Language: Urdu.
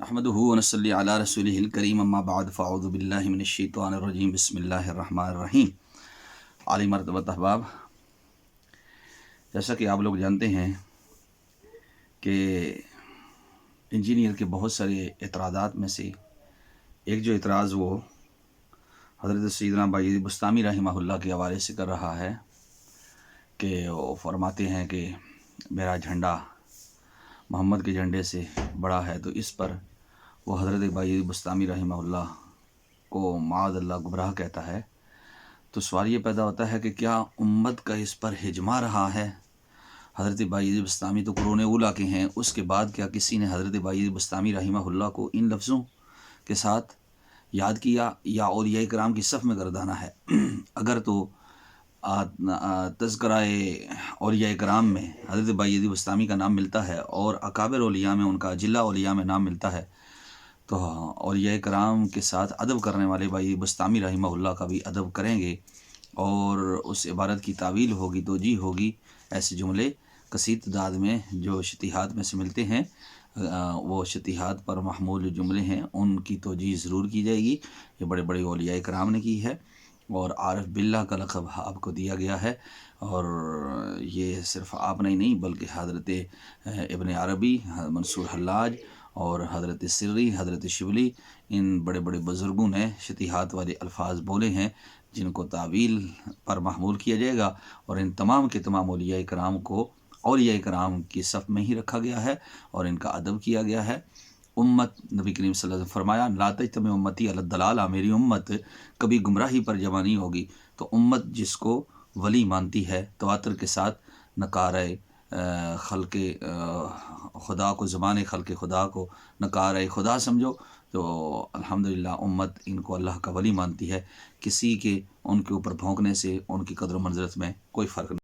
نحمدہ ونصلی علی رسولہ الکریم اما بعد فاعوذ باللہ من الشیطان الرجیم بسم اللہ الرحمن الرحیم۔ عالی مرتبہ احباب، جیسا کہ آپ لوگ جانتے ہیں کہ انجینئر کے بہت سارے اعتراضات میں سے ایک جو اعتراض وہ حضرت سیدنا بایزید بسطامی رحمہ اللہ کے حوالے سے کر رہا ہے کہ وہ فرماتے ہیں کہ میرا جھنڈا محمد کے جھنڈے سے بڑا ہے، تو اس پر وہ حضرت بایزید بسطامی رحمہ اللہ کو معاذ اللہ گمراہ کہتا ہے۔ تو سوال یہ پیدا ہوتا ہے کہ کیا امت کا اس پر ہجما رہا ہے؟ حضرت بایزید بسطامی تو قرون اولیٰ کے ہیں، اس کے بعد کیا کسی نے حضرت بایزید بسطامی رحمہ اللہ کو ان لفظوں کے ساتھ یاد کیا یا اولیاء کرام کی صف میں گردانا ہے؟ اگر تو تذکرہ اولیاء کرام میں حضرت بایزید بسطامی کا نام ملتا ہے اور اکابر اولیاء میں ان کا اجلہ اولیاء میں نام ملتا ہے، تو اولیاء کرام کے ساتھ ادب کرنے والے بایزید بسطامی رحمہ اللہ کا بھی ادب کریں گے، اور اس عبارت کی تعویل ہوگی، توجیہ ہوگی۔ ایسے جملے کثیر تعداد میں جو شتیہات میں سے ملتے ہیں، وہ شتیہات پر محمول جو جملے ہیں ان کی توجیہ ضرور کی جائے گی۔ یہ بڑے بڑے اولیاء کرام نے کی ہے، اور عارف باللہ کا لقب آپ کو دیا گیا ہے، اور یہ صرف آپ نے ہی نہیں بلکہ حضرت ابن عربی، منصور حلاج اور حضرت سری، حضرت شبلی، ان بڑے بڑے بزرگوں نے شتیہات والے الفاظ بولے ہیں جن کو تعویل پر محمول کیا جائے گا، اور ان تمام کے تمام اولیاء کرام کو اولیاء کرام کی صف میں ہی رکھا گیا ہے اور ان کا ادب کیا گیا ہے۔ امت، نبی کریم صلی اللہ علیہ وسلم فرمایا لا تجتمع امتی علی الضلالہ، میری امت کبھی گمراہی پر جمع نہیں ہوگی۔ تو امت جس کو ولی مانتی ہے، تواتر کے ساتھ نکارہ خلق خدا کو، زمان خلق خدا کو نکارہ خدا سمجھو، تو الحمدللہ امت ان کو اللہ کا ولی مانتی ہے۔ کسی کے ان کے اوپر بھونکنے سے ان کی قدر و منزلت میں کوئی فرق نہیں۔